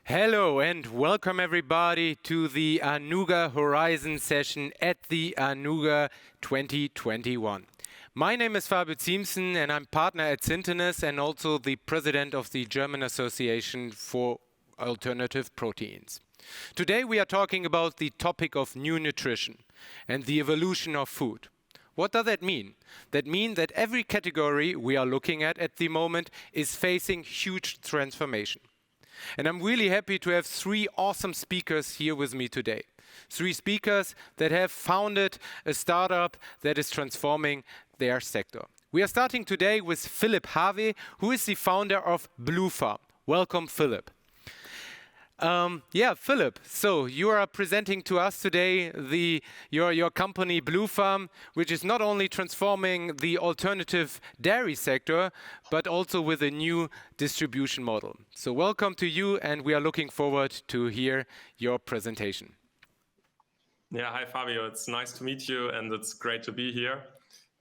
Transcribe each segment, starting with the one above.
Hello and welcome everybody to the Anuga Horizon session at the Anuga 2021. My name is Fabio Ziemßen and I'm partner at Syntenis and also the president of the German Association for Alternative Proteins. Today we are talking about the topic of new nutrition and the evolution of food. What does that mean? That means that every category we are looking at the moment is facing huge transformation. And I'm really happy to have three awesome speakers here with me today. Three speakers that have founded a startup that is transforming their sector. We are starting today with Philipp Harvey, who is the founder of BlueFarm. Welcome, Philipp. Philipp, so you are presenting to us today your company BlueFarm, which is not only transforming the alternative dairy sector, but also with a new distribution model. So welcome to you, and we are looking forward to hear your presentation. Yeah, hi Fabio, it's nice to meet you, and it's great to be here.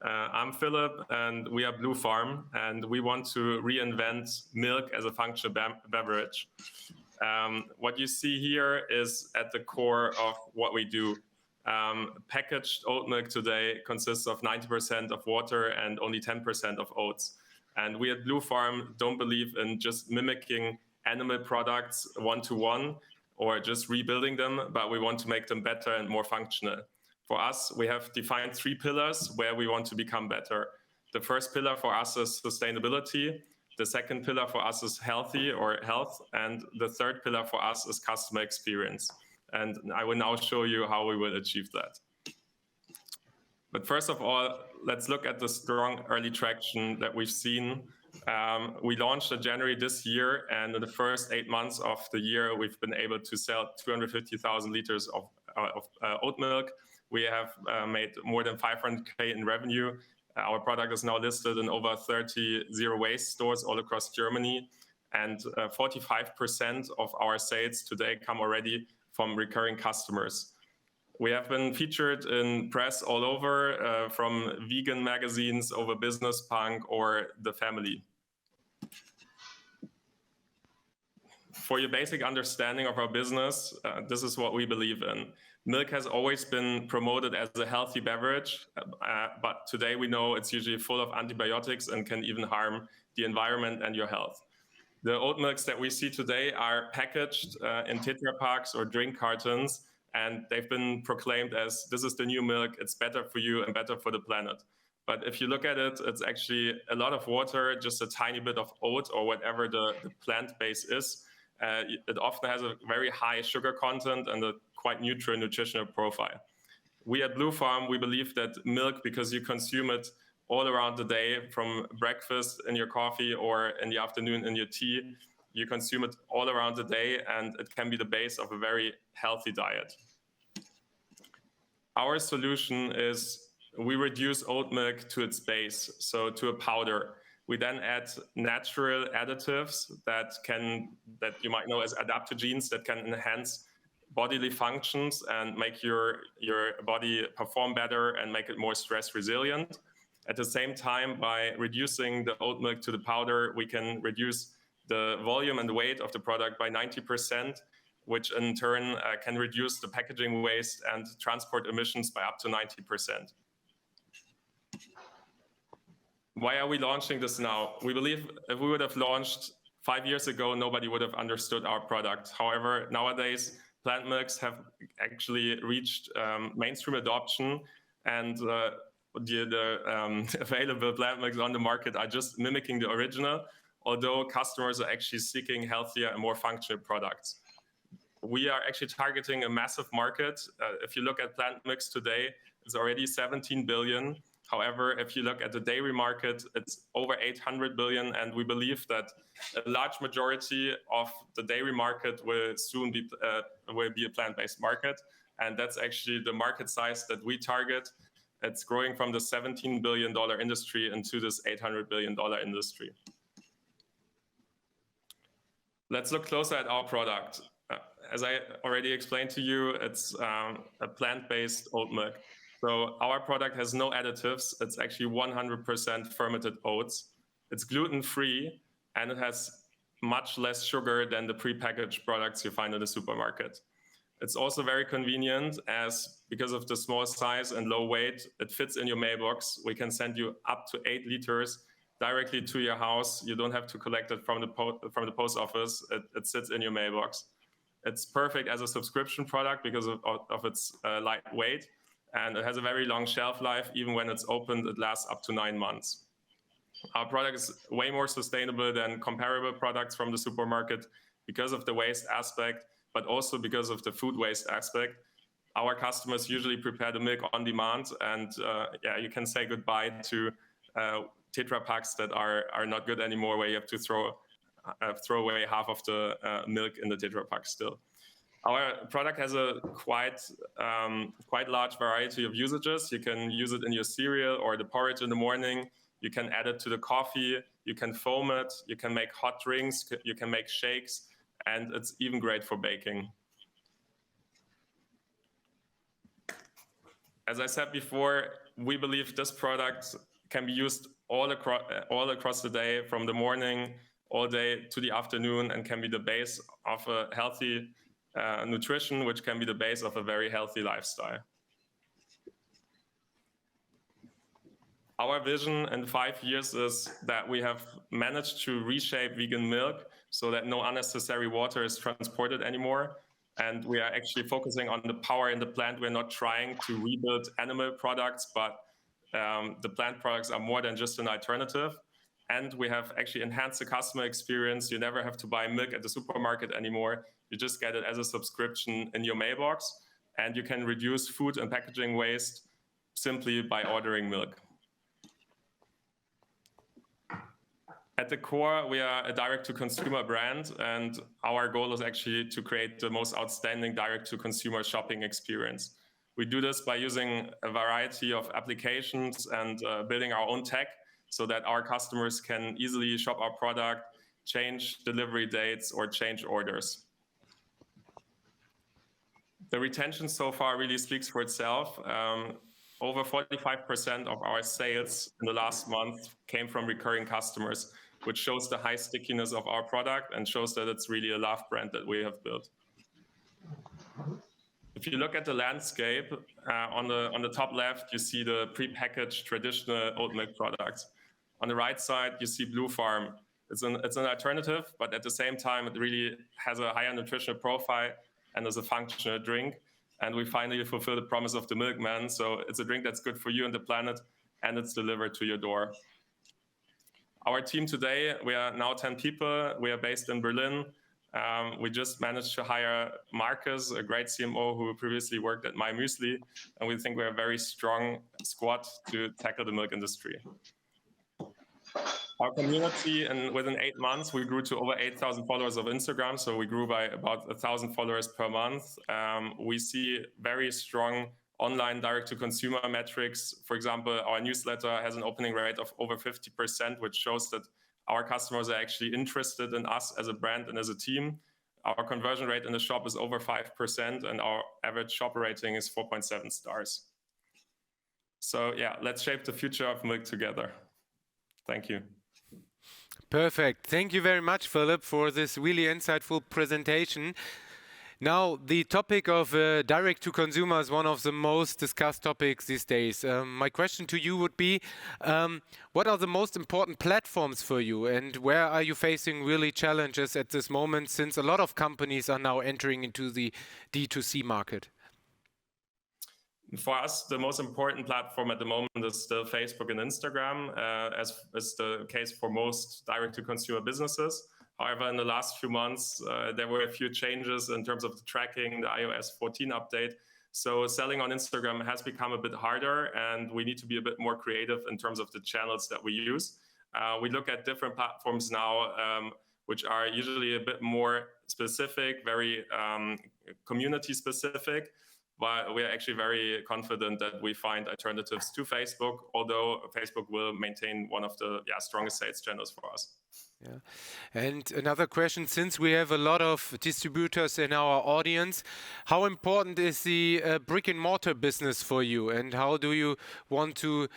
I'm Philipp, and we are BlueFarm, and we want to reinvent milk as a functional beverage. What you see here is at the core of what we do. Packaged oat milk today consists of 90% of water and only 10% of oats. And we at BlueFarm don't believe in just mimicking animal products one-to-one or just rebuilding them, but we want to make them better and more functional. For us, we have defined three pillars where we want to become better. The first pillar for us is sustainability. The second pillar for us is health, and the third pillar for us is customer experience. And I will now show you how we will achieve that. But first of all, let's look at the strong early traction that we've seen. We launched in January this year, and in the first 8 months of the year, we've been able to sell 250,000 liters of oat milk. We have made more than 500K in revenue. Our product is now listed in over 30 zero waste stores all across Germany, and 45% of our sales today come already from recurring customers. We have been featured in press all over, from vegan magazines over Business Punk or The Family. For your basic understanding of our business, this is what we believe in. Milk has always been promoted as a healthy beverage, but today we know it's usually full of antibiotics and can even harm the environment and your health. The oat milks that we see today are packaged in Tetra Paks or drink cartons, and they've been proclaimed as this is the new milk, it's better for you and better for the planet. But if you look at it, it's actually a lot of water, just a tiny bit of oat or whatever the plant base is. It often has a very high sugar content and a quite neutral nutritional profile. We at BlueFarm, we believe that milk, because you consume it all around the day, from breakfast in your coffee or in the afternoon in your tea, you consume it all around the day, and it can be the base of a very healthy diet. Our solution is we reduce oat milk to its base, so to a powder. We then add natural additives that you might know as adaptogens that can enhance bodily functions and make your body perform better and make it more stress resilient. At the same time, by reducing the oat milk to the powder, we can reduce the volume and weight of the product by 90%, which in turn can reduce the packaging waste and transport emissions by up to 90%. Why are we launching this now? We believe if we would have launched 5 years ago, nobody would have understood our product. However, nowadays, plant milks have actually reached mainstream adoption, and the available plant milks on the market are just mimicking the original, although customers are actually seeking healthier and more functional products. We are actually targeting a massive market. If you look at plant milks today, it's already 17 billion. However, if you look at the dairy market, it's over 800 billion, and we believe that a large majority of the dairy market will soon be a plant-based market, and that's actually the market size that we target. It's growing from the $17 billion industry into this $800 billion industry. Let's look closer at our product. As I already explained to you, it's a plant-based oat milk. So our product has no additives. It's actually 100% fermented oats. It's gluten-free, and it has much less sugar than the prepackaged products you find in the supermarket. It's also very convenient as because of the small size and low weight, it fits in your mailbox. We can send you up to 8 liters directly to your house. You don't have to collect it from the post office. It sits in your mailbox. It's perfect as a subscription product because of its light weight, and it has a very long shelf life. Even when it's opened, it lasts up to 9 months. Our product is way more sustainable than comparable products from the supermarket because of the waste aspect, but also because of the food waste aspect. Our customers usually prepare the milk on demand, and you can say goodbye to Tetra packs that are not good anymore, where you have to throw away half of the milk in the Tetra pack still. Our product has a quite large variety of usages. You can use it in your cereal or the porridge in the morning. You can add it to the coffee. You can foam it. You can make hot drinks. You can make shakes. And it's even great for baking. As I said before, we believe this product can be used all across the day, from the morning all day to the afternoon, and can be the base of a healthy nutrition, which can be the base of a very healthy lifestyle. Our vision in 5 years is that we have managed to reshape vegan milk so that no unnecessary water is transported anymore. And we are actually focusing on the power in the plant. We're not trying to rebuild animal products, but the plant products are more than just an alternative. And we have actually enhanced the customer experience. You never have to buy milk at the supermarket anymore. You just get it as a subscription in your mailbox. And you can reduce food and packaging waste simply by ordering milk. At the core, we are a direct-to-consumer brand, and our goal is actually to create the most outstanding direct-to-consumer shopping experience. We do this by using a variety of applications and building our own tech so that our customers can easily shop our product, change delivery dates, or change orders. The retention so far really speaks for itself. Over 45% of our sales in the last month came from recurring customers, which shows the high stickiness of our product and shows that it's really a loved brand that we have built. If you look at the landscape, on the top left, you see the prepackaged traditional oat milk products. On the right side, you see BlueFarm. It's an alternative, but at the same time, it really has a higher nutritional profile and is a functional drink. And we finally fulfill the promise of the milkman. So it's a drink that's good for you and the planet, and it's delivered to your door. Our team today, we are now 10 people. We are based in Berlin. We just managed to hire Marcus, a great CMO who previously worked at My Muesli. And we think we're a very strong squad to tackle the milk industry. Our community, and within 8 months, we grew to over 8,000 followers of Instagram. So we grew by about 1,000 followers per month. We see very strong online direct-to-consumer metrics. For example, our newsletter has an opening rate of over 50%, which shows that our customers are actually interested in us as a brand and as a team. Our conversion rate in the shop is over 5%, and our average shopper rating is 4.7 stars. So yeah, let's shape the future of milk together. Thank you. Perfect. Thank you very much, Philip, for this really insightful presentation. Now, the topic of direct-to-consumer is one of the most discussed topics these days. My question to you would be, what are the most important platforms for you, and where are you facing really challenges at this moment, since a lot of companies are now entering into the D2C market? For us, the most important platform at the moment is still Facebook and Instagram, as is the case for most direct-to-consumer businesses. However, in the last few months, there were a few changes in terms of the tracking, the iOS 14 update. So selling on Instagram has become a bit harder, and we need to be a bit more creative in terms of the channels that we use. We look at different platforms now, which are usually a bit more specific, very community specific. but we are actually very confident that we find alternatives to Facebook, although Facebook will maintain one of the strongest sales channels for us. Yeah. And another question, since we have a lot of distributors in our audience, how important is the brick and mortar business for you, and how do you want to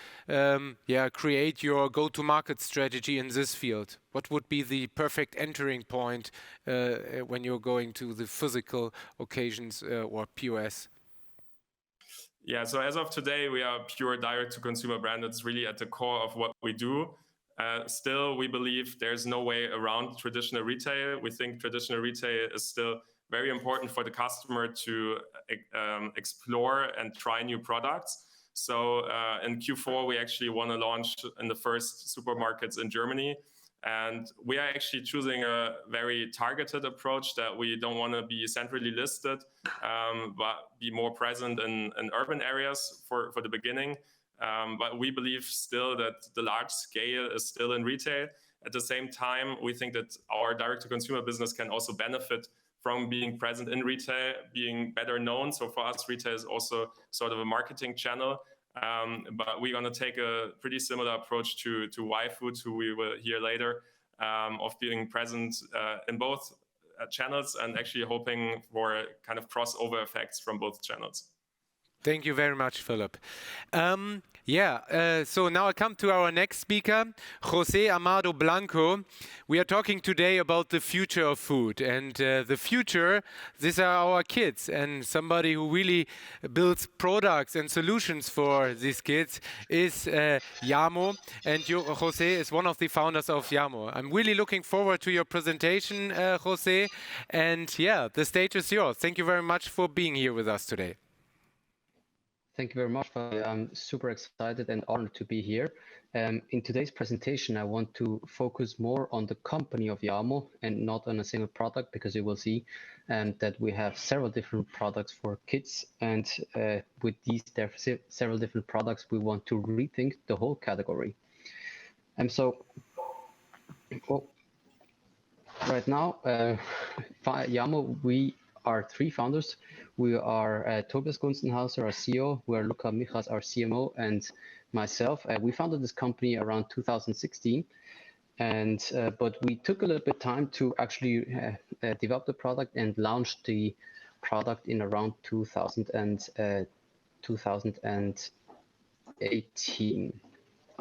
create your go-to-market strategy in this field? What would be the perfect entering point when you're going to the physical occasions or POS? Yeah, so as of today, we are a pure direct-to-consumer brand. It's really at the core of what we do. Still, we believe there's no way around traditional retail. We think traditional retail is still very important for the customer to explore and try new products. So in Q4, we actually want to launch in the first supermarkets in Germany. And we are actually choosing a very targeted approach, that we don't want to be centrally listed, but be more present in urban areas for the beginning. But we believe still that the large scale is still in retail. At the same time, we think that our direct-to-consumer business can also benefit from being present in retail, being better known. So for us, retail is also sort of a marketing channel. But we're going to take a pretty similar approach to YFood, who we will hear later, of being present in both channels and actually hoping for kind of crossover effects from both channels. Thank you very much, Philip. So now I come to our next speaker, José Amado Blanco. We are talking today about the future of food. And the future, these are our kids. And somebody who really builds products and solutions for these kids is Yamo. And José is one of the founders of Yamo. I'm really looking forward to your presentation, José. And the stage is yours. Thank you very much for being here with us today. Thank you very much. I'm super excited and honored to be here. In today's presentation, I want to focus more on the company of Yamo and not on a single product, because you will see that we have several different products for kids. And with these several different products, we want to rethink the whole category. And so right now, Yamo, we are three founders. We are Tobias Gunstenhauser, our CEO, we are Luca Michas, our CMO, and myself. We founded this company around 2016, but we took a little bit of time to actually develop the product and launch the product in around 2018.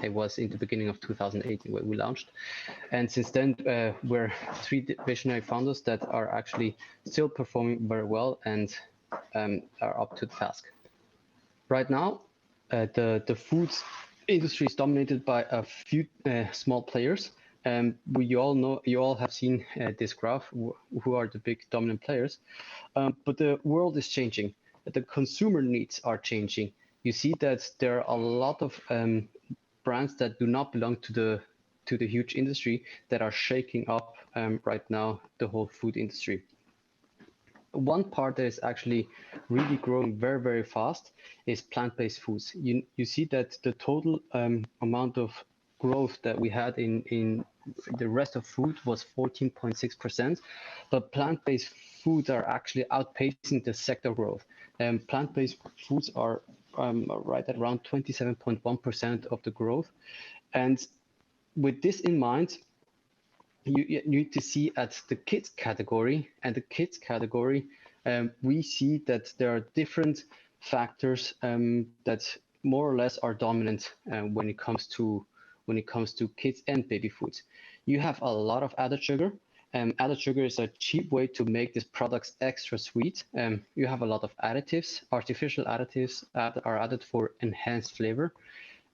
It was in the beginning of 2018 when we launched. And since then, we're three visionary founders that are actually still performing very well and are up to the task. Right now, the food industry is dominated by a few small players. You all have seen this graph, who are the big dominant players. But the world is changing. The consumer needs are changing. You see that there are a lot of brands that do not belong to the huge industry that are shaking up right now the whole food industry. One part that is actually really growing very, very fast is plant-based foods. You see that the total amount of growth that we had in the rest of food was 14.6%, but plant-based foods are actually outpacing the sector growth. Plant-based foods are right at around 27.1% of the growth. And with this in mind, you need to see at the kids category, and the kids category, we see that there are different factors that more or less are dominant when it comes to kids and baby foods. You have a lot of added sugar. Added sugar is a cheap way to make these products extra sweet. You have a lot of additives, artificial additives are added for enhanced flavor.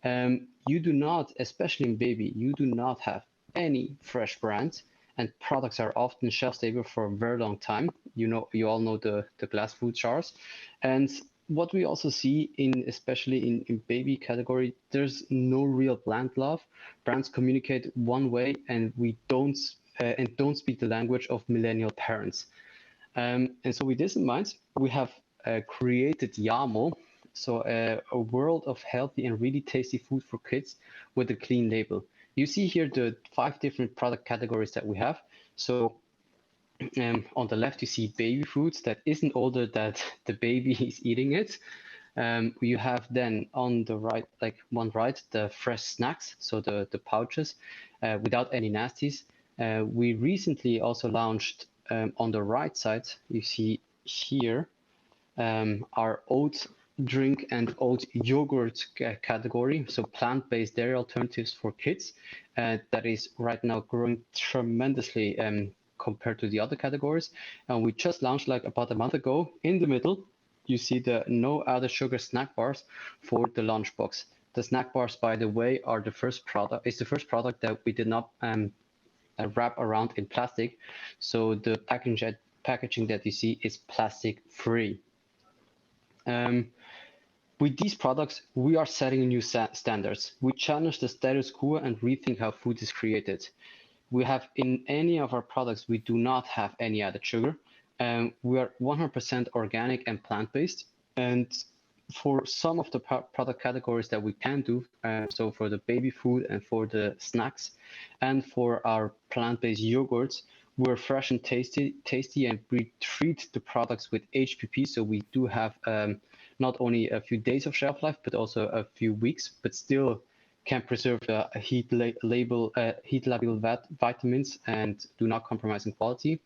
You do not, especially in baby, you do not have any fresh brands, and products are often shelf stable for a very long time. You all know the glass food jars. And what we also see especially in baby category, there's no real brand love. Brands communicate one way, and we don't speak the language of millennial parents. And so with this in mind, we have created Yamo, so a world of healthy and really tasty food for kids with a clean label. You see here the 5 different product categories that we have. So On the left, you see baby foods that isn't older that the baby is eating it. You have then on the right, like one right, the fresh snacks, so the pouches without any nasties. We recently also launched on the right side, you see here, our oat drink and oat yogurt category, so plant-based dairy alternatives for kids. That is right now growing tremendously compared to the other categories. And we just launched like about a month ago. In the middle, you see the no added sugar snack bars for the lunchbox. The snack bars, by the way, are the first product. It's the first product that we did not wrap around in plastic, so the packaging that you see is plastic free. With these products, we are setting new standards. We challenge the status quo and rethink how food is created. We have in any of our products, we do not have any added sugar. We are 100% organic and plant-based. And for some of the product categories that we can do, so for the baby food and for the snacks, and for our plant-based yogurts, we're fresh and tasty, and we treat the products with HPP. So we do have not only a few days of shelf life, but also a few weeks, but still can preserve heat label vitamins and do not compromise in quality.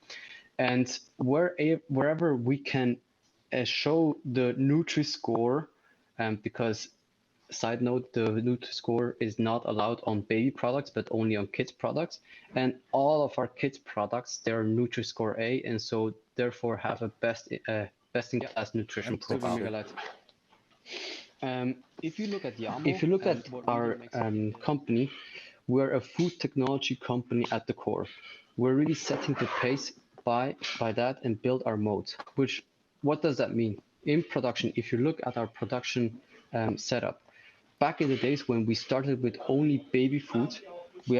And wherever we can show the Nutri-Score, because side note, the Nutri-Score is not allowed on baby products, but only on kids products. And all of our kids products, they're Nutri-Score A, and so therefore have a best-in-class nutrition profile. If you look at Yamo, if you look at our company, we're a food technology company at the core. We're really setting the pace by that and build our moat. What does that mean? In production, if you look at our production setup, back in the days when we started with only baby food, we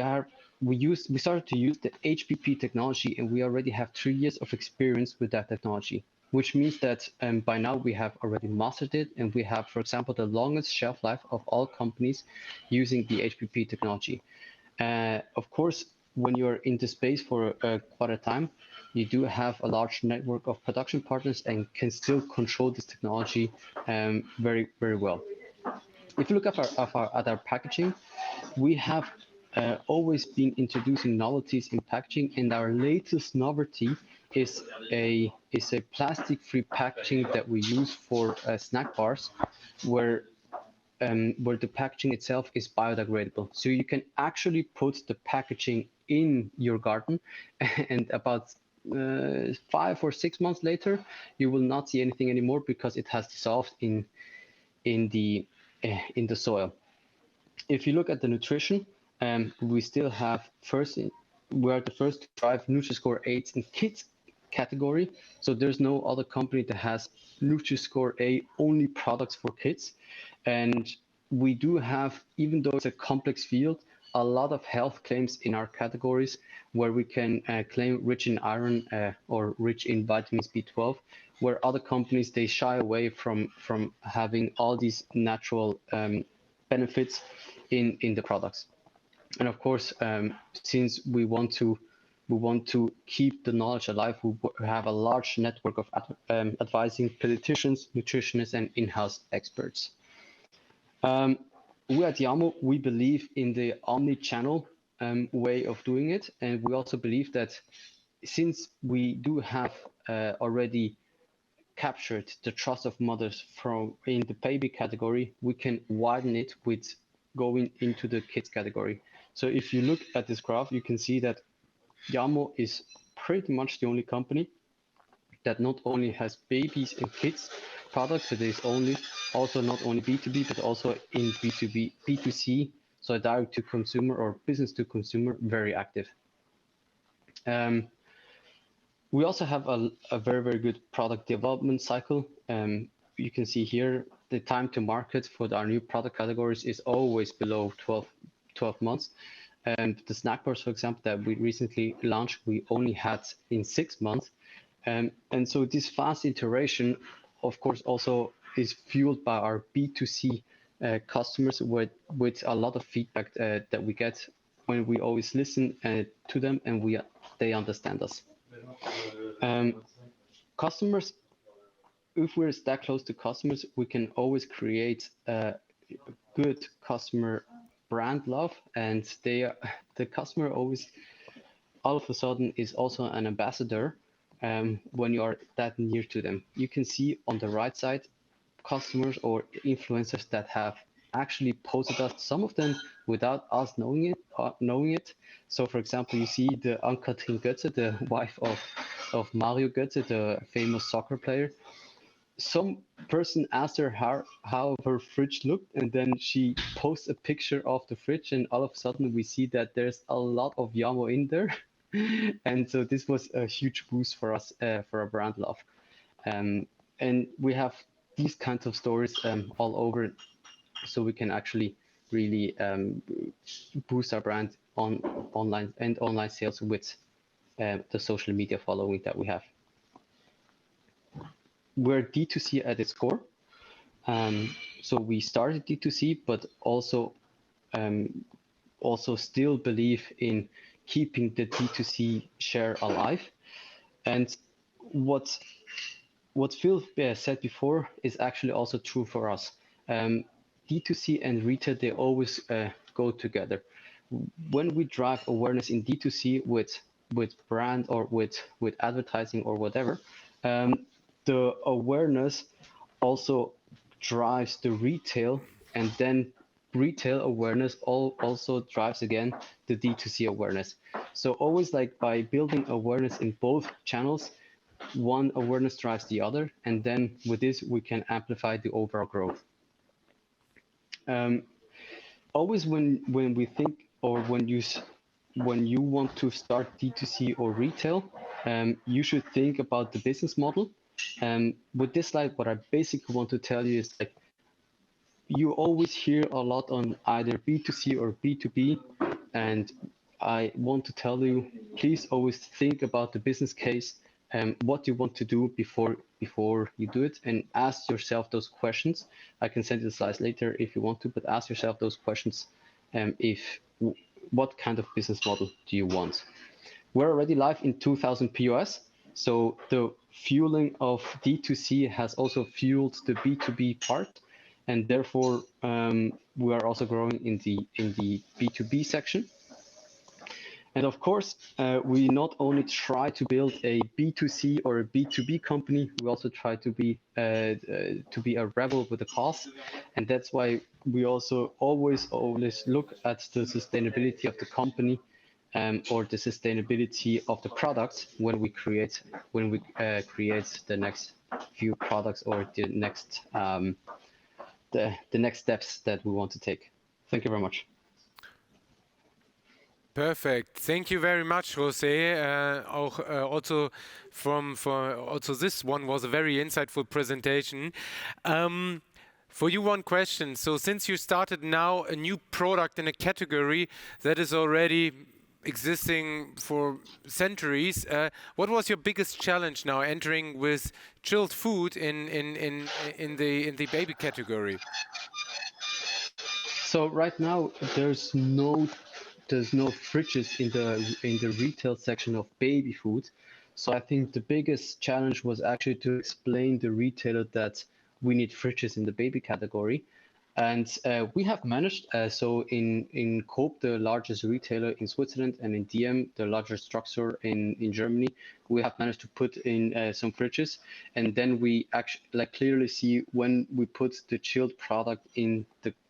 started to use the HPP technology, and we already have 3 years of experience with that technology, which means that by now we have already mastered it, and we have, for example, the longest shelf life of all companies using the HPP technology. Of course, when you're in the space for quite a time, you do have a large network of production partners and can still control this technology very, very well. If you look at our packaging, we have always been introducing novelties in packaging, and our latest novelty is a plastic-free packaging that we use for snack bars, where the packaging itself is biodegradable. So you can actually put the packaging in your garden, and about 5 or 6 months later, you will not see anything anymore because it has dissolved in the soil. If you look at the nutrition, we still have we are the first to drive Nutri-Score 8 in kids category. So there's no other company that has Nutri-Score A only products for kids. And we do have, even though it's a complex field, a lot of health claims in our categories where we can claim rich in iron or rich in vitamins B12, where other companies, they shy away from having all these natural benefits in the products. And of course, since we want to keep the knowledge alive, we have a large network of advising pediatricians, nutritionists, and in-house experts. We at Yamo, we believe in the omni-channel way of doing it, and we also believe that since we do have already captured the trust of mothers in the baby category, we can widen it with going into the kids category. So if you look at this graph, you can see that Yamo is pretty much the only company that not only has babies and kids products, but is also not only B2B, but also in B2C, so direct to consumer or business to consumer, very active. We also have a very, very good product development cycle. You can see here the time to market for our new product categories is always below 12 months. And the snack bars, for example, that we recently launched, we only had in 6 months. And so this fast iteration, of course, also is fueled by our B2C customers with a lot of feedback that we get when we always listen to them and they understand us. Customers, if we're that close to customers, we can always create good customer brand love, and the customer always all of a sudden is also an ambassador when you are that near to them. You can see on the right side customers or influencers that have actually posted us, some of them without us knowing it. So for example, you see the Ann-Kathrin Götze, the wife of Mario Götze, the famous soccer player. Some person asked her how her fridge looked, and then she posts a picture of the fridge, and all of a sudden we see that there's a lot of Yamo in there. And so this was a huge boost for us, for our brand love. And we have these kinds of stories all over, so we can actually really boost our brand on online sales with the social media following that we have. We're D2C at its core. So we started D2C, but also still believe in keeping the D2C share alive. And what Phil said before is actually also true for us. D2C and retail, they always go together. When we drive awareness in D2C with brand or with advertising or whatever, the awareness also drives the retail, and then retail awareness also drives again the D2C awareness. So always like by building awareness in both channels, one awareness drives the other, and then with this we can amplify the overall growth. Always when we think, or when you want to start D2C or retail, you should think about the business model. With this slide, what I basically want to tell you is like, you always hear a lot on either B2C or B2B, and I want to tell you, please always think about the business case and what you want to do before you do it, and ask yourself those questions. I can send you the slides later if you want to, but ask yourself those questions. What kind of business model do you want? We're already live in 2,000 POS, so the fueling of D2C has also fueled the B2B part, and therefore we are also growing in the B2B section. And of course, we not only try to build a B2C or a B2B company, we also try to be a rebel with a cause, and that's why we also always look at the sustainability of the company or the sustainability of the products when we create the next few products or the next steps that we want to take. Thank you very much. Perfect. Thank you very much, Jose. Also this one was a very insightful presentation. For you, one question. So since you started now a new product in a category that is already existing for centuries, what was your biggest challenge now entering with chilled food in the baby category? So right now there's no fridges in the retail section of baby food. So I think the biggest challenge was actually to explain the retailer that we need fridges in the baby category. And we have managed, so in Coop, the largest retailer in Switzerland, and in DM, the largest drugstore in Germany, we have managed to put in some fridges. And then we actually clearly see when we put the chilled product in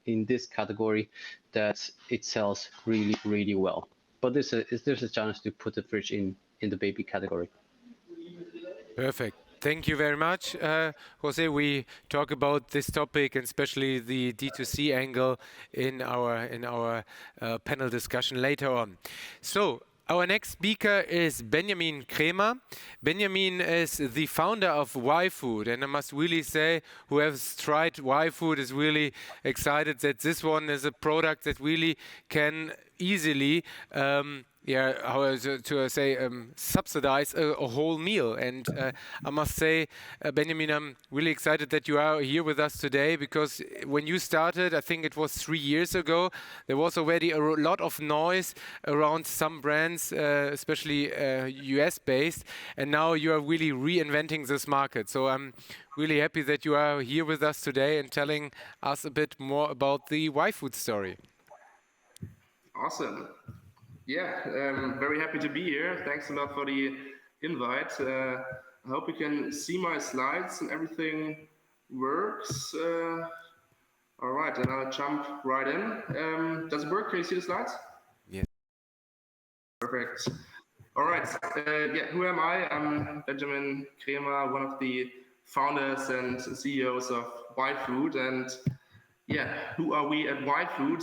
this category that it sells really, really well. But there's a challenge to put the fridge in the baby category. Perfect. Thank you very much, Jose. We talk about this topic, and especially the D2C angle, in our panel discussion later on. So our next speaker is Benjamin Kremer. Benjamin is the founder of YFood, and I must really say, who has tried YFood is really excited that this one is a product that really can easily subsidize a whole meal. And I must say, Benjamin, I'm really excited that you are here with us today, because when you started, I think it was 3 years ago, there was already a lot of noise around some brands, especially US based, and now you are really reinventing this market. So I'm really happy that you are here with us today and telling us a bit more about the YFood story. Awesome. Yeah, very happy to be here. Thanks a lot for the invite. I hope you can see my slides and everything works. All right, then I'll jump right in. Does it work? Can you see the slides? Yes. Perfect. All right. Yeah, who am I? I'm Benjamin Kremer, one of the founders and CEOs of YFood. And yeah, who are we at YFood?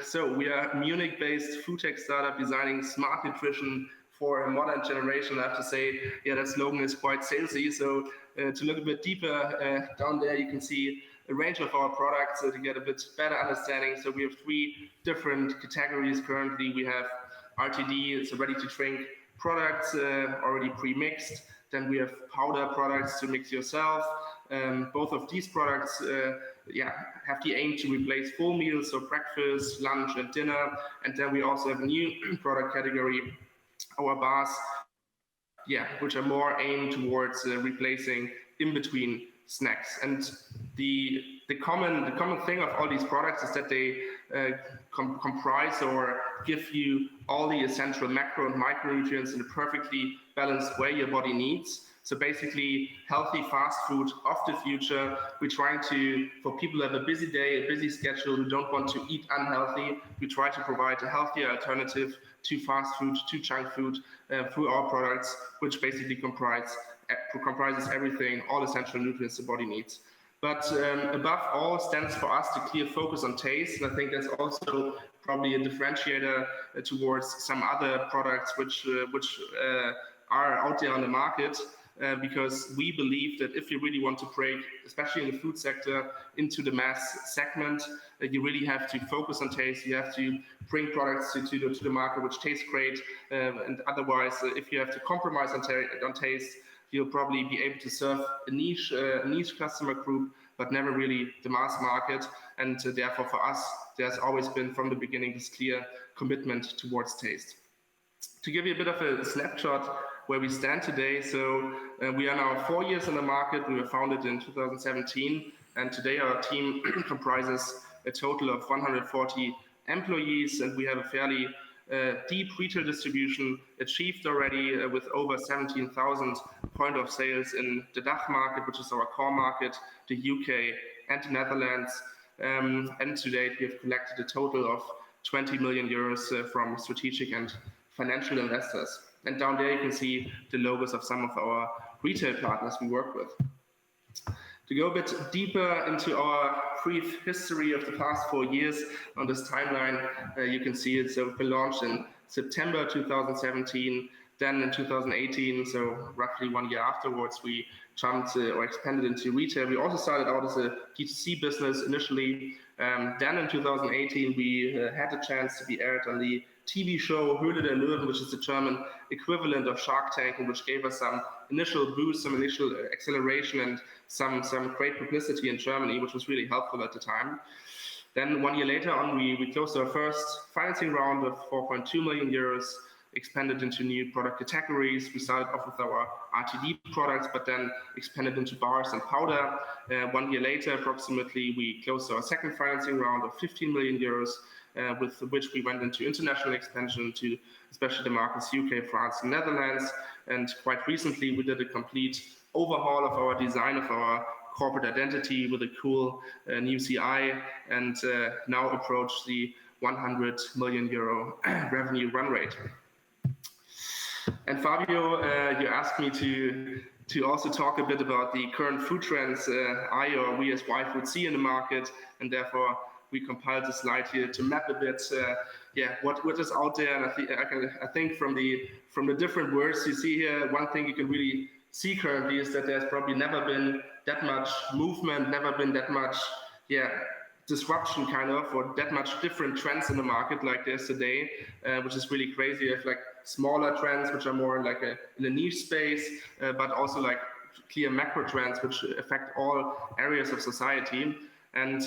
So we are a Munich-based food tech startup designing smart nutrition for a modern generation. I have to say, yeah, that slogan is quite salesy. So to look a bit deeper, down there you can see a range of our products to get a bit better understanding. So we have 3 different categories currently. We have RTD, it's a ready-to-drink products, already pre-mixed. Then we have powder products to mix yourself. Both of these products have the aim to replace full meals, so breakfast, lunch, and dinner. And then we also have a new product category, our bars, which are more aimed towards replacing in-between snacks. And the common thing of all these products is that they comprise or give you all the essential macro and micronutrients in a perfectly balanced way your body needs. So basically, healthy fast food of the future. We're trying to, for people who have a busy day, a busy schedule, who don't want to eat unhealthy, we try to provide a healthier alternative to fast food, to junk food, through our products, which basically comprises everything, all essential nutrients the body needs. But above all stands for us the clear focus on taste. And I think that's also probably a differentiator towards some other products which are out there on the market. Because we believe that if you really want to break, especially in the food sector, into the mass segment, you really have to focus on taste. You have to bring products to the market which taste great. And otherwise, if you have to compromise on taste, you'll probably be able to serve a niche customer group, but never really the mass market. And therefore, for us, there's always been from the beginning this clear commitment towards taste. To give you a bit of a snapshot where we stand today. So we are now 4 years in the market. We were founded in 2017, and today our team comprises a total of 140 employees, and we have a fairly deep retail distribution achieved already with over 17,000 point of sales in the DACH market, which is our core market, the UK and the Netherlands. And to date, we have collected a total of 20 million euros from strategic and financial investors. And down there you can see the logos of some of our retail partners we work with. To go a bit deeper into our brief history of the past 4 years on this timeline, you can see it. So we've been launched in September 2017. Then in 2018, so roughly 1 year afterwards, we jumped or expanded into retail. We also started out as a D2C business initially. Then in 2018, we had the chance to be aired on the TV show Höhle der Löwen, which is the German equivalent of Shark Tank, and which gave us some initial boost, some initial acceleration, and some great publicity in Germany, which was really helpful at the time. Then 1 year later on, we closed our first financing round of 4.2 million euros, expanded into new product categories. We started off with our RTD products, but then expanded into bars and powder. 1 year later, approximately, we closed our second financing round of 15 million euros, with which we went into international expansion to especially the markets UK, France, and Netherlands. And quite recently, we did a complete overhaul of our design of our corporate identity with a cool new CI, and now approach the 100 million euro revenue run rate. And Fabio, you asked me to also talk a bit about the current food trends we as YFood see in the market, and therefore we compiled a slide here to map a bit, what is out there. And I think from the different words you see here, one thing you can really see currently is that there's probably never been that much movement, never been that much disruption kind of, or that much different trends in the market like there's today, which is really crazy. You have like smaller trends which are more like in a niche space, but also like clear macro trends which affect all areas of society. And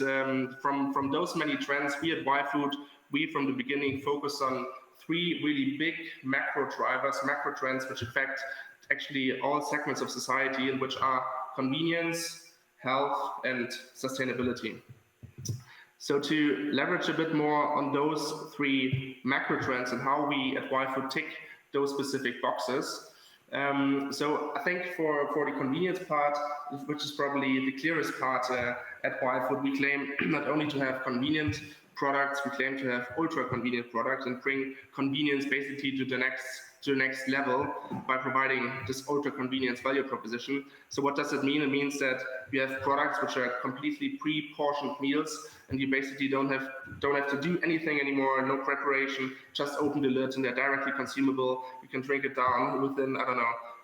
from those many trends, we at YFood, we from the beginning focus on 3 really big macro drivers, macro trends which affect actually all segments of society, and which are convenience, health, and sustainability. So to leverage a bit more on those 3 macro trends and how we at YFood tick those specific boxes. So I think for the convenience part, which is probably the clearest part at YFood, we claim not only to have convenient products, we claim to have ultra convenient products and bring convenience basically to the next level by providing this ultra convenience value proposition. So what does it mean? It means that we have products which are completely pre-portioned meals, and you basically don't have to do anything anymore, no preparation, just open the lid and they're directly consumable. You can drink it down within,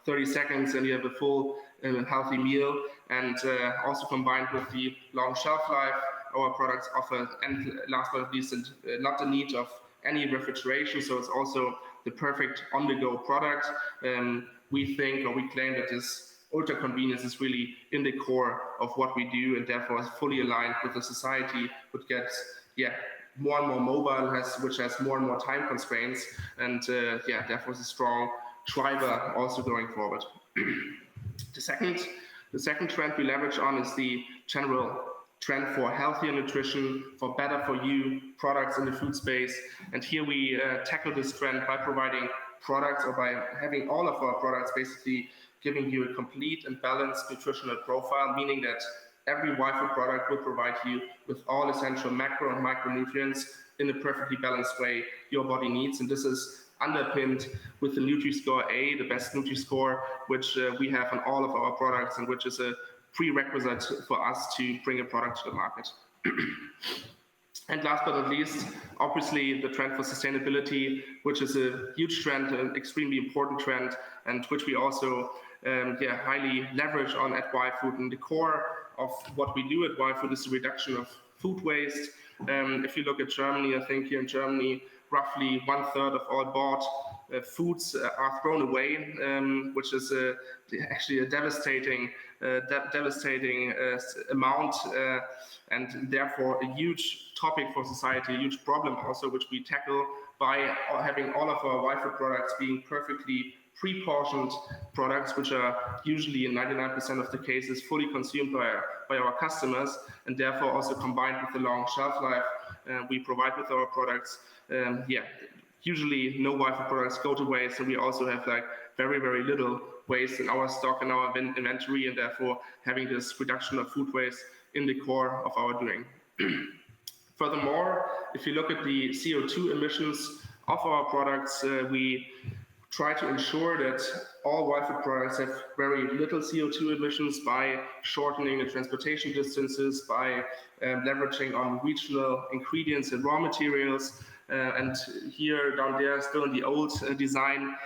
30 seconds, and you have a full healthy meal. And also combined with the long shelf life, our products offer, and last but not least, not the need of any refrigeration, so it's also the perfect on-the-go product. We think, or we claim, that this ultra convenience is really in the core of what we do, and therefore is fully aligned with the society, which gets more and more mobile, which has more and more time constraints, and therefore is a strong driver also going forward. The second trend we leverage on is the general trend for healthier nutrition, for better for you products in the food space. And here we tackle this trend by providing products, or by having all of our products basically giving you a complete and balanced nutritional profile, meaning that every YFood product will provide you with all essential macro and micronutrients in a perfectly balanced way your body needs. And this is underpinned with the Nutri-Score A, the best Nutri-Score, which we have on all of our products, and which is a prerequisite for us to bring a product to the market. And last but not least, obviously the trend for sustainability, which is a huge trend, an extremely important trend, and which we also highly leverage on at YFood. And the core of what we do at YFood is the reduction of food waste. If you look at Germany, I think here in Germany, roughly 1/3 of all bought foods are thrown away, which is actually a devastating amount, and therefore a huge topic for society, a huge problem also, which we tackle by having all of our YFood products being perfectly pre-portioned products, which are usually in 99% of the cases fully consumed by our customers, and therefore also combined with the long shelf life we provide with our products. Usually no YFood products go to waste, and we also have like very, very little waste in our stock and our inventory, and therefore having this reduction of food waste in the core of our doing. Furthermore, if you look at the CO2 emissions of our products, we try to ensure that all YFood products have very little CO2 emissions by shortening the transportation distances, by leveraging on regional ingredients and raw materials. And here down there, still in the old design,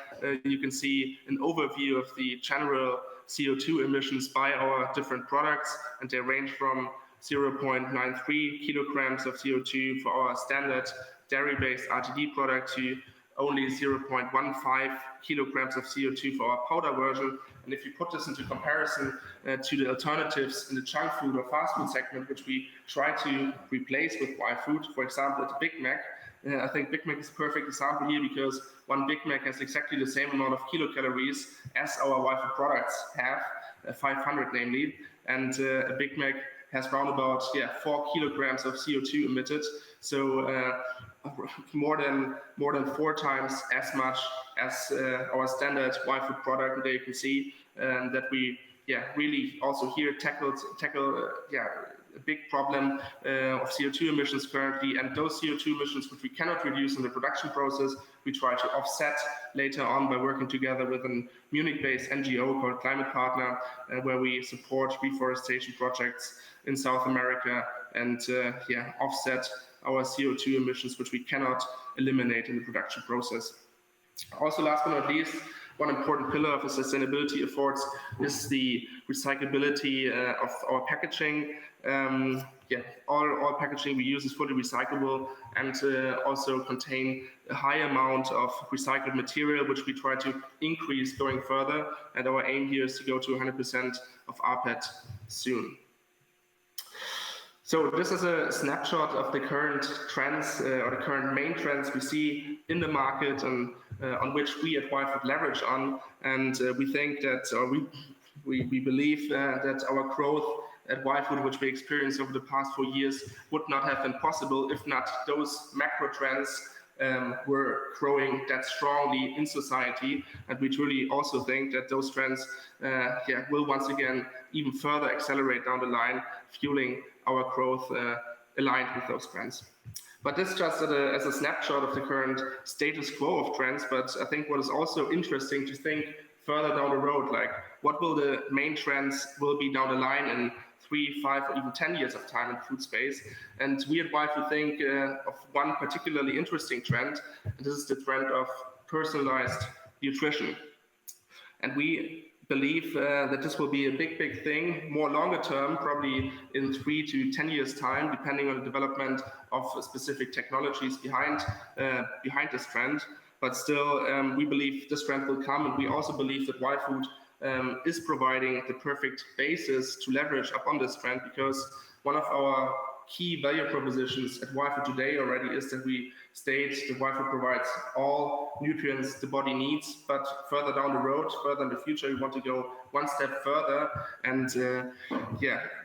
you can see an overview of the general CO2 emissions by our different products, and they range from 0.93 kilograms of CO2 for our standard dairy-based RTD product to only 0.15 kilograms of CO2 for our powder version. And if you put this into comparison to the alternatives in the junk food or fast food segment, which we try to replace with YFood, for example, at the Big Mac, I think Big Mac is a perfect example here, because one Big Mac has exactly the same amount of kilocalories as our YFood products have, 500 namely, and a Big Mac has around about 4 kilograms of CO2 emitted, so more than 4 times as much as our standard YFood product. And there you can see that we really also here tackle a big problem of CO2 emissions currently, and those CO2 emissions which we cannot reduce in the production process, we try to offset later on by working together with a Munich-based NGO called Climate Partner, where we support reforestation projects in South America and offset our CO2 emissions, which we cannot eliminate in the production process. Also, last but not least, one important pillar of the sustainability efforts is the recyclability of our packaging. all packaging we use is fully recyclable and also contain a high amount of recycled material, which we try to increase going further. And our aim here is to go to 100% of rPET soon. So this is a snapshot of the current trends or the current main trends we see in the market and on which we at YFood leverage on. And we think that, or we believe that our growth at YFood, which we experienced over the past 4 years, would not have been possible if not those macro trends were growing that strongly in society. And we truly also think that those trends will once again even further accelerate down the line, fueling our growth aligned with those trends. But this just as a snapshot of the current status quo of trends. But I think what is also interesting to think further down the road, like what will the main trends will be down the line in 3, 5, or even 10 years of time in food space. And we at YFood think of one particularly interesting trend, and this is the trend of personalized nutrition. And we believe that this will be a big thing, more longer term, probably in 3 to 10 years time, depending on the development of specific technologies behind this trend. But still, we believe this trend will come, and we also believe that YFood is providing the perfect basis to leverage upon this trend, because one of our key value propositions at YFood today already is that we state that YFood provides all nutrients the body needs, but further down the road, further in the future, we want to go one step further and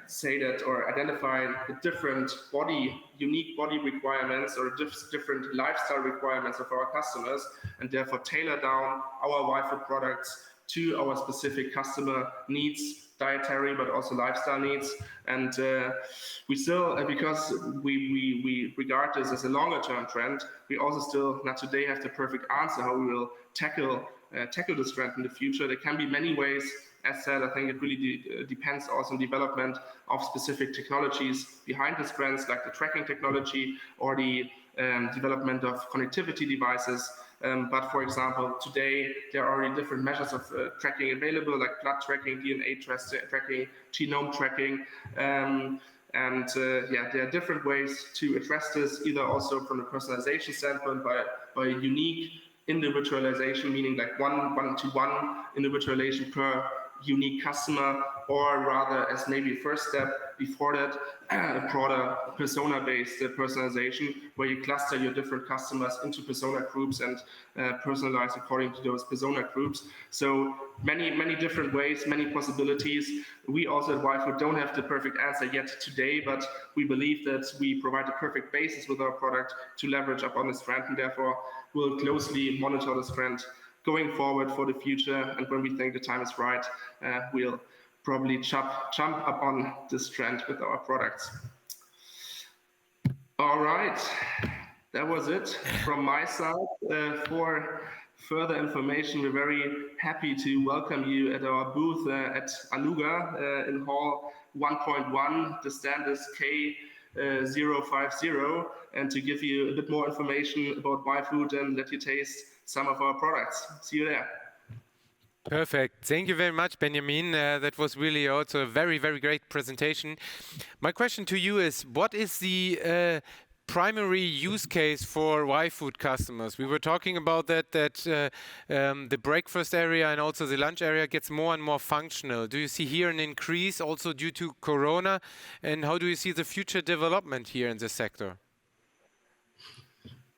say that or identify the different unique body requirements or different lifestyle requirements of our customers, and therefore tailor down our YFood products to our specific customer needs, dietary but also lifestyle needs. And we still, because we regard this as a longer term trend, we also still not today have the perfect answer how we will tackle this trend in the future. There can be many ways. As said, I think it really depends also on development of specific technologies behind these trends, like the tracking technology or the development of connectivity devices. But for example, today there are already different measures of tracking available, like blood tracking, DNA tracking, genome tracking. There are different ways to address this, either also from a personalization standpoint by unique individualization, meaning like one-to-one individualization per unique customer, or rather as maybe a first step before that, a broader persona-based personalization, where you cluster your different customers into persona groups and personalize according to those persona groups. So many different ways, many possibilities. We also at YFood don't have the perfect answer yet today, but we believe that we provide the perfect basis with our product to leverage upon this trend, and therefore we'll closely monitor this trend going forward for the future. And when we think the time is right, we'll probably jump upon this trend with our products. All right, that was it from my side. For further information, we're very happy to welcome you at our booth at Anuga in Hall 1.1. The stand is K050, and to give you a bit more information about YFood and let you taste some of our products. See you there. Perfect. Thank you very much, Benjamin. That was really also a very great presentation. My question to you is, what is the primary use case for YFood customers? We were talking about that the breakfast area and also the lunch area gets more and more functional. Do you see here an increase also due to Corona? And how do you see the future development here in this sector?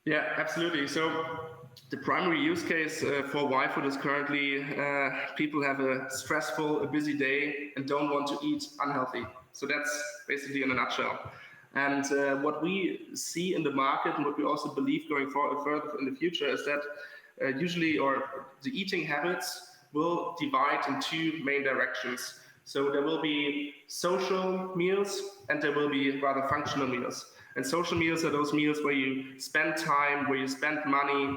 Yeah, absolutely. So the primary use case for YFood is currently people have a stressful, a busy day and don't want to eat unhealthy. So that's basically in a nutshell. And what we see in the market and what we also believe going forward further in the future is that usually the eating habits will divide in two main directions. So there will be social meals and there will be rather functional meals. And social meals are those meals where you spend time, where you spend money,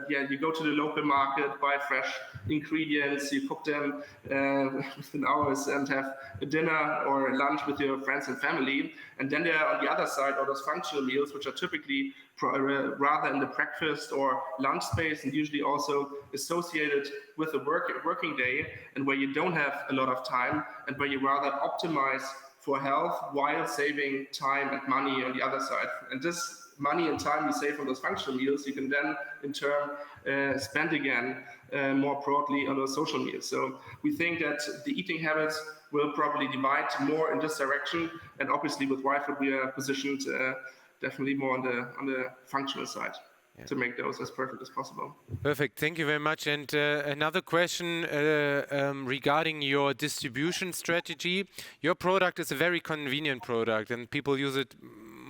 you go to the local market, buy fresh ingredients, you cook them within hours and have a dinner or lunch with your friends and family. And then there are on the other side are those functional meals, which are typically rather in the breakfast or lunch space and usually also associated with a working day, and where you don't have a lot of time and where you rather optimize for health while saving time and money on the other side. And this money and time you save on those functional meals, you can then in turn spend again more broadly on those social meals. So we think that the eating habits will probably divide more in this direction. And obviously with YFood, we are positioned definitely more on the functional side. To make those as perfect as possible. Perfect. Thank you very much. And another question regarding your distribution strategy. Your product is a very convenient product, and people use it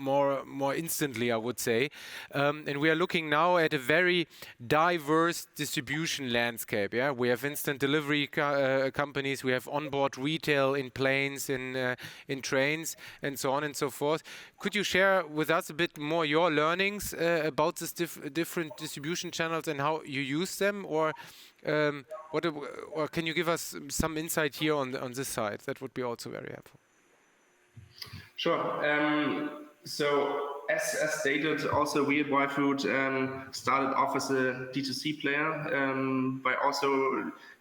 more instantly, I would say. And we are looking now at a very diverse distribution landscape. Yeah, we have instant delivery companies, we have onboard retail in planes, in trains, and so on and so forth. Could you share with us a bit more your learnings about this different distribution channels and how you use them, or can you give us some insight here on this side? That would be also very helpful. Sure. So as stated, also we at YFood started off as a D2C player,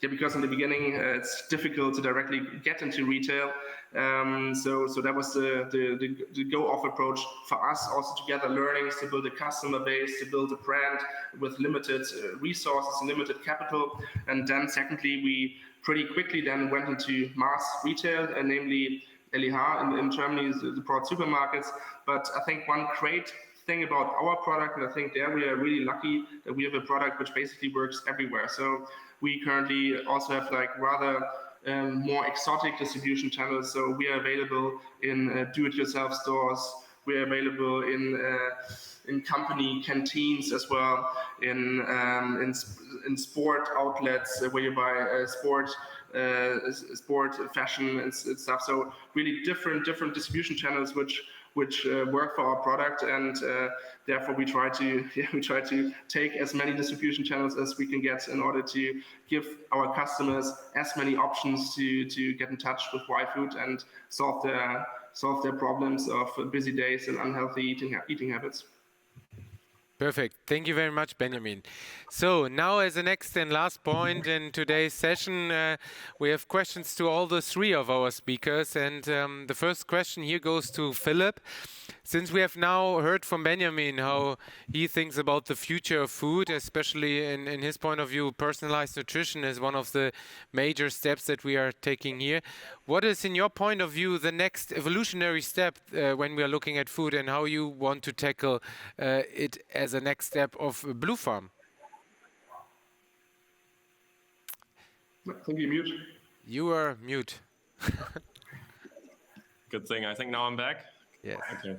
because in the beginning it's difficult to directly get into retail. So that was the go-off approach for us, also to gather learnings, to build a customer base, to build a brand with limited resources and limited capital. And then secondly, we pretty quickly then went into mass retail, namely LEH in Germany, the broad supermarkets. But I think one great thing about our product, and I think there we are really lucky that we have a product which basically works everywhere. So we currently also have like rather more exotic distribution channels. So we are available in do-it-yourself stores. We are available in company canteens as well, in sport outlets where you buy sport, fashion and stuff. So really different distribution channels which work for our product, and therefore we try to take as many distribution channels as we can get in order to give our customers as many options to get in touch with YFood and solve their problems of busy days and unhealthy eating habits. Perfect. Thank you very much, Benjamin. So now as the next and last point in today's session, we have questions to all the three of our speakers. And the first question here goes to Philip. Since we have now heard from Benjamin how he thinks about the future of food, especially in his point of view, personalized nutrition is one of the major steps that we are taking here. What is, in your point of view, the next evolutionary step when we are looking at food, and how you want to tackle it as a next step of BlueFarm? I think you're mute. You are mute. Good thing. I think now I'm back. Yes. Okay.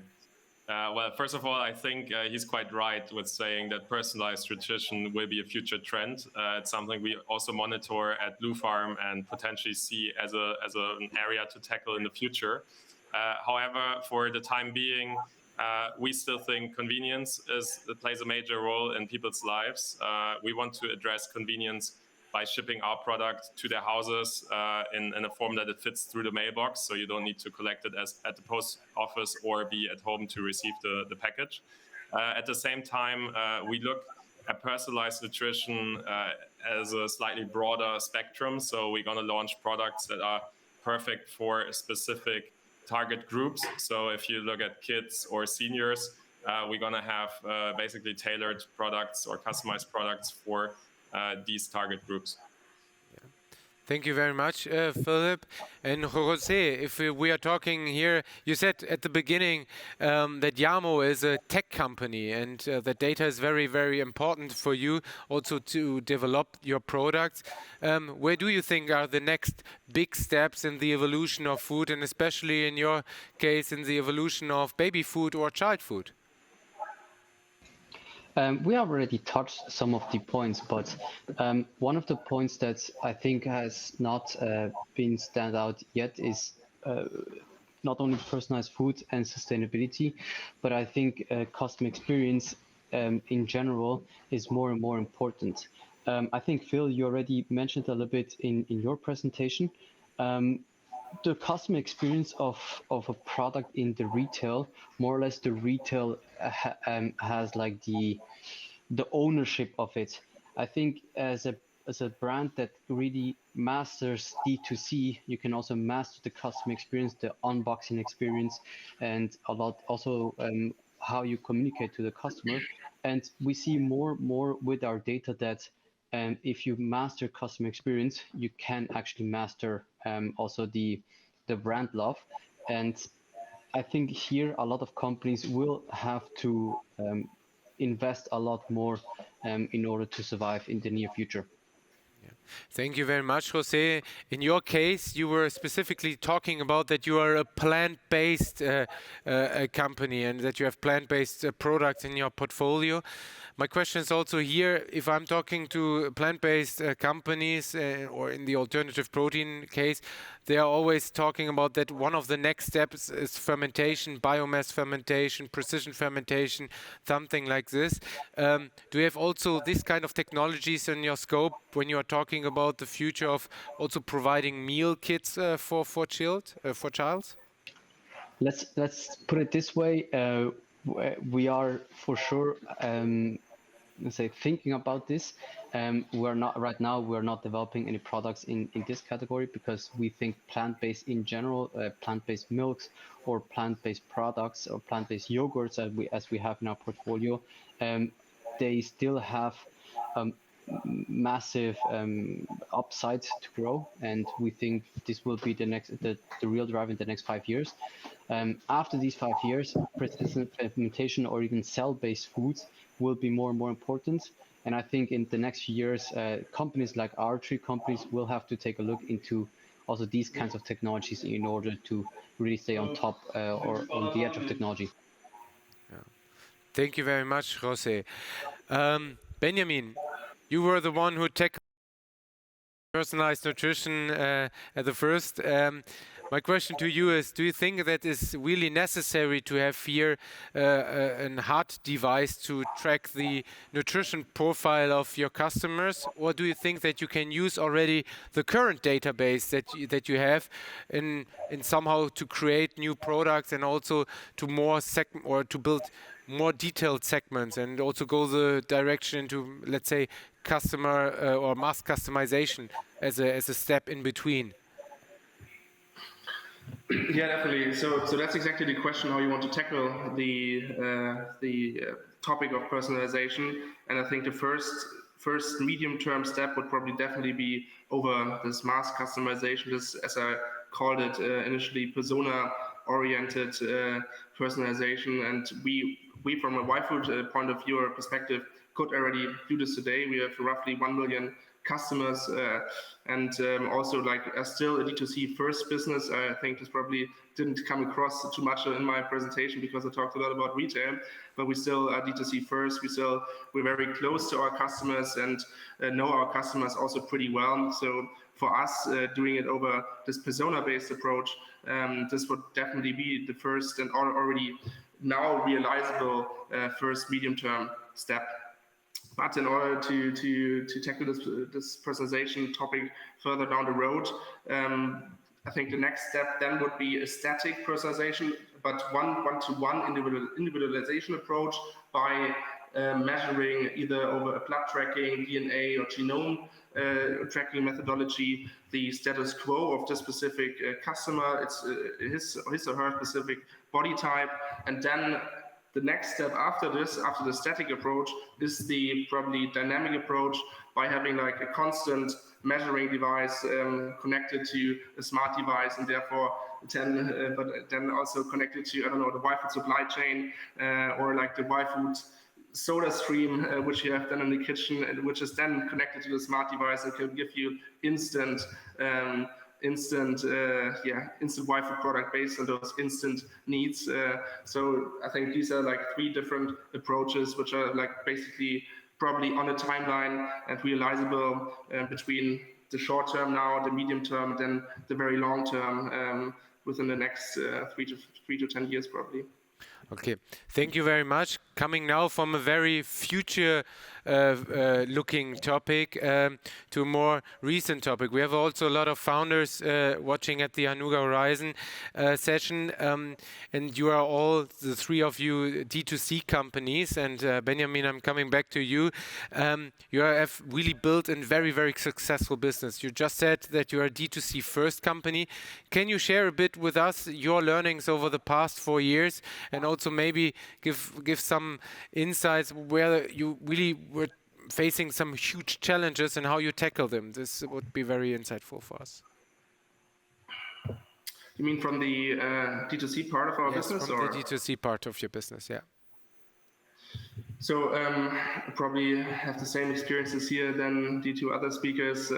Well, first of all, I think he's quite right with saying that personalized nutrition will be a future trend. It's something we also monitor at BlueFarm and potentially see as an area to tackle in the future. However, for the time being, we still think convenience plays a major role in people's lives. We want to address convenience by shipping our product to their houses in a form that it fits through the mailbox, so you don't need to collect it at the post office or be at home to receive the package. At the same time, we look at personalized nutrition as a slightly broader spectrum, so we're going to launch products that are perfect for specific target groups. So if you look at kids or seniors, we're going to have basically tailored products or customized products for these target groups. Yeah. Thank you very much, Philip. And Jose, if we are talking here, you said at the beginning that Yamo is a tech company, and that data is very, very important for you also to develop your products. Where do you think are the next big steps in the evolution of food, and especially in your case in the evolution of baby food or child food? We already touched some of the points, but one of the points that I think has not been stand out yet is not only personalized food and sustainability, but I think customer experience in general is more and more important. I think, Phil, you already mentioned a little bit in your presentation. The customer experience of a product in the retail, more or less the retail has like the ownership of it. I think as a as a brand that really masters D2C, you can also master the customer experience, the unboxing experience, and a lot also how you communicate to the customer. And we see more with our data that if you master customer experience, you can actually master also the brand love. And I think here a lot of companies will have to invest a lot more in order to survive in the near future. Thank you very much, Jose. In your case, you were specifically talking about that you are a plant-based company and that you have plant-based products in your portfolio. My question is also here, if I'm talking to plant-based companies or in the alternative protein case, they are always talking about that one of the next steps is fermentation, biomass fermentation, precision fermentation, something like this. Do you have also this kind of technologies in your scope when you are talking about the future of also providing meal kits for childs? Let's put it this way. We are for sure let's say thinking about this. We're not right now. We're not developing any products in this category because we think plant-based in general, plant-based milks or plant-based products or plant-based yogurts as we have in our portfolio, they still have massive upside to grow, and we think this will be the real drive in the next 5 years. After these 5 years, precision fermentation or even cell-based foods will be more and more important. And I think in the next few years, companies like our three companies will have to take a look into also these kinds of technologies in order to really stay on top or on the edge of technology. Yeah. Thank you very much, Jose. Benjamin, you were the one who tackled personalized nutrition at the first. My question to you is, do you think that is really necessary to have here a hard device to track the nutrition profile of your customers? Or do you think that you can use already the current database that you have in somehow to create new products and also to build more detailed segments and also go the direction into, let's say, customer or mass customization as a step in between? Yeah, definitely. So that's exactly the question, how you want to tackle the topic of personalization. And I think the first medium-term step would probably definitely be over this mass customization, this, as I called it initially, persona-oriented personalization. And we from a YFood point of view or perspective could already do this today. We have roughly 1 million customers and also like still a D2C first business. I think this probably didn't come across too much in my presentation because I talked a lot about retail, but we still are D2C first. We're very close to our customers and know our customers also pretty well. So for us, doing it over this persona-based approach, this would definitely be the first and already now realizable first medium-term step. But in order to tackle this personalization topic further down the road, I think the next step then would be a static personalization, but one-to-one individualization approach by measuring either over a blood tracking, DNA or genome tracking methodology, the status quo of the specific customer, it's his or her specific body type, and then the next step after the static approach, is the probably dynamic approach by having like a constant measuring device connected to a smart device, and therefore then also connected to, I don't know, the YFood supply chain or like the YFood soda stream, which you have then in the kitchen, and which is then connected to the smart device and can give you instant YFood product based on those instant needs. So I think these are like 3 different approaches, which are like basically probably on a timeline and realizable between the short term now, the medium term, and then the very long term within the next 3 to 10 years probably. Okay, thank you very much. Coming now from a very future looking topic to a more recent topic. We have also a lot of founders watching at the Anuga Horizon session, and you are all, the three of you, D2C companies. And Benjamin, I'm coming back to you. You have really built a very, very successful business. You just said that you are a D2C first company. Can you share a bit with us your learnings over the past 4 years, and also maybe give some insights where you really were facing some huge challenges and how you tackle them? This would be very insightful for us. You mean from the D2C part of our business? From the D2C part of your business, yeah. So probably have the same experiences here than the two other speakers.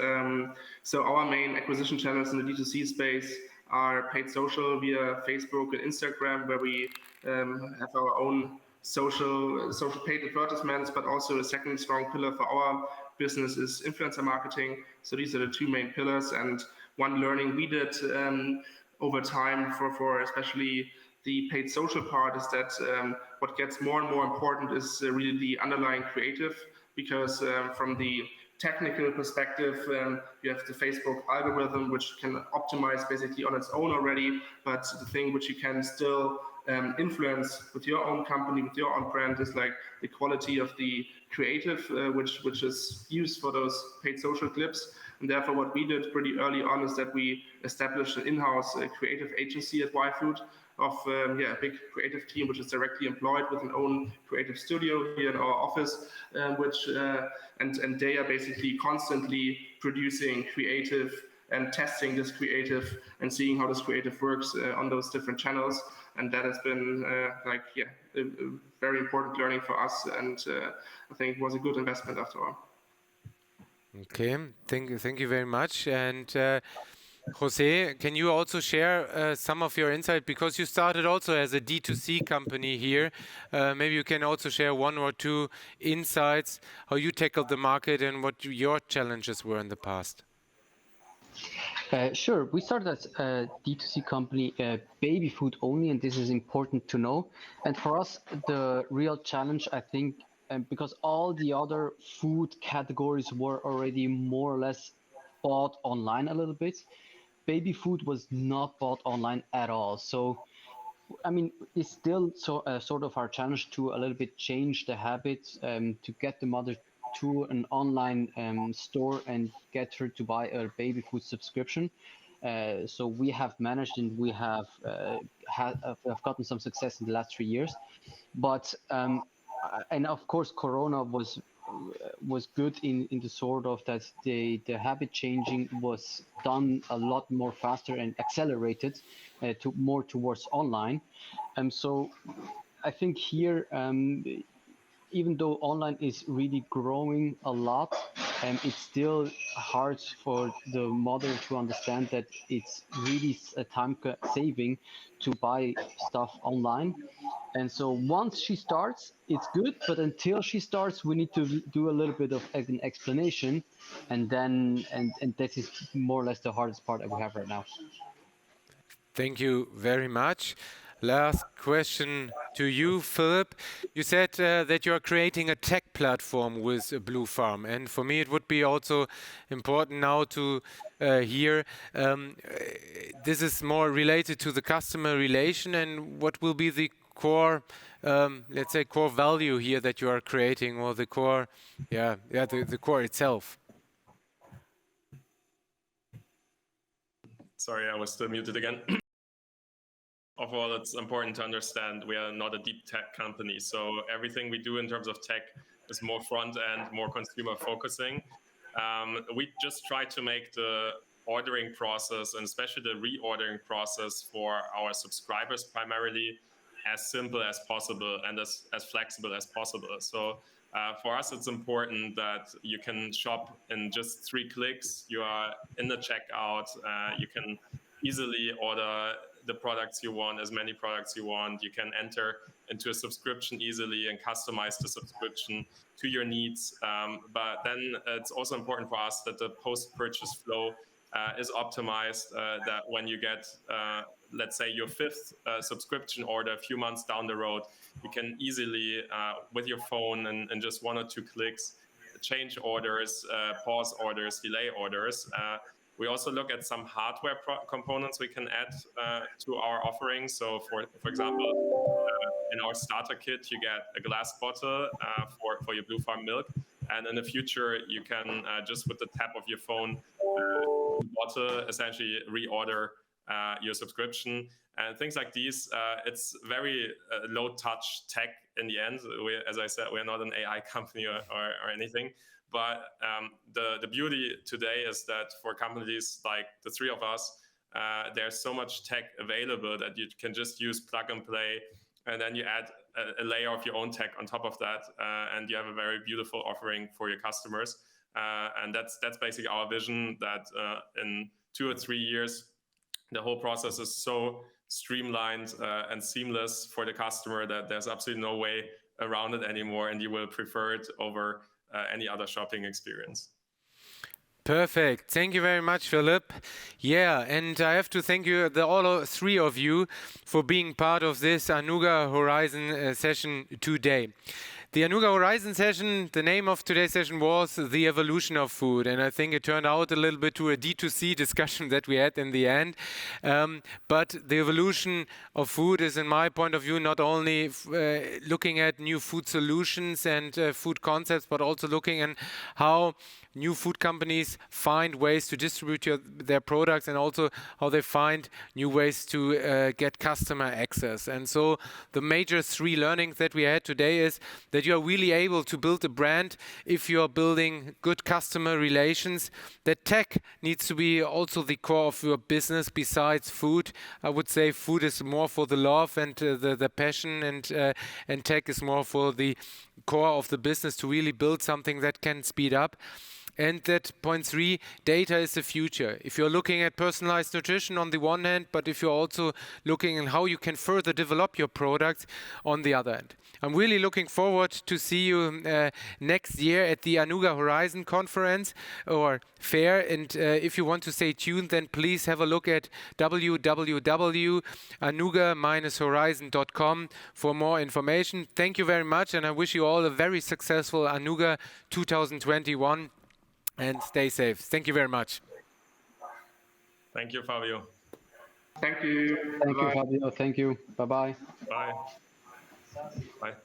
So our main acquisition channels in the D2C space are paid social via Facebook and Instagram, where we have our own social paid advertisements, but also a second strong pillar for our business is influencer marketing. So these are the two main pillars. And one learning we did over time for especially the paid social part is that what gets more and more important is really the underlying creative, because from the technical perspective, you have the Facebook algorithm, which can optimize basically on its own already, but the thing which you can still influence with your own company, with your own brand, is like the quality of the creative, which is used for those paid social clips. And therefore, what we did pretty early on is that we established an in-house creative agency at YFood of a big creative team, which is directly employed with an own creative studio here in our office, and they are basically constantly producing creative and testing this creative and seeing how this creative works on those different channels. And that has been a very important learning for us, and I think it was a good investment after all. Okay, thank you very much. And Jose, can you also share some of your insight, because you started also as a D2C company here? Maybe you can also share one or two insights, how you tackled the market and what your challenges were in the past. Sure. We started as a D2C company, baby food only, and this is important to know. And for us, the real challenge, I think, because all the other food categories were already more or less bought online a little bit, baby food was not bought online at all. So, I mean, it's still sort of our challenge to a little bit change the habits, to get the mother to an online store and get her to buy a baby food subscription. So we have managed, and we have gotten some success in the last 3 years. But and of course, Corona was good in the sort of that the habit changing was done a lot more faster and accelerated to more towards online. So I think here, even though online is really growing a lot, it's still hard for the mother to understand that it's really a time saving to buy stuff online. And so once she starts, it's good, but until she starts, we need to do a little bit of an explanation, and then and that is more or less the hardest part that we have right now. Thank you very much. Last question to you, Philip. You said that you are creating a tech platform with BlueFarm, and for me it would be also important now to hear this is more related to the customer relation, and what will be the core, let's say, core value here that you are creating, or the core, the core itself. Sorry, I was still muted again. Overall, it's important to understand we are not a deep tech company. So everything we do in terms of tech is more front end, more consumer focusing. We just try to make the ordering process, and especially the reordering process for our subscribers primarily, as simple as possible and as flexible as possible. So for us, it's important that you can shop in just 3 clicks. You are in the checkout. You can easily order the products you want, as many products you want. You can enter into a subscription easily and customize the subscription to your needs. But then it's also important for us that the post-purchase flow is optimized, that when you get let's say, your fifth subscription order a few months down the road, you can easily, with your phone and just 1 or 2 clicks, change orders, pause orders, delay orders. We also look at some hardware components we can add to our offering. So, for example, in our starter kit, you get a glass bottle for your BlueFarm milk. And in the future, you can just with the tap of your phone, bottle, essentially reorder your subscription. And things like these, it's very low-touch tech in the end. As I said, we're not an AI company or anything. But the beauty today is that for companies like the 3 of us, there's so much tech available that you can just use plug and play, and then you add a layer of your own tech on top of that, and you have a very beautiful offering for your customers. And that's basically our vision, that in 2 or 3 years, the whole process is so streamlined and seamless for the customer that there's absolutely no way around it anymore, and you will prefer it over any other shopping experience. Perfect. Thank you very much, Philip. Yeah, and I have to thank you, all 3 of you, for being part of this Anuga Horizon session today. The Anuga Horizon session, the name of today's session was The Evolution of Food, and I think it turned out a little bit to a D2C discussion that we had in the end. But the evolution of food is, in my point of view, not only looking at new food solutions and food concepts, but also looking at how new food companies find ways to distribute their products, and also how they find new ways to get customer access. And so the major 3 learnings that we had today is that you are really able to build a brand if you are building good customer relations. That tech needs to be also the core of your business besides food. I would say food is more for the love and the passion, and tech is more for the core of the business to really build something that can speed up. And that point 3, data is the future. If you're looking at personalized nutrition on the one hand, but if you're also looking at how you can further develop your products on the other hand. I'm really looking forward to see you next year at the Anuga Horizon conference or fair. And if you want to stay tuned, then please have a look at www.anuga-horizon.com for more information. Thank you very much, and I wish you all a very successful Anuga 2021. And stay safe. Thank you very much. Thank you, Fabio. Thank you. Thank you, Fabio. Thank you. Bye-bye. Bye. Bye.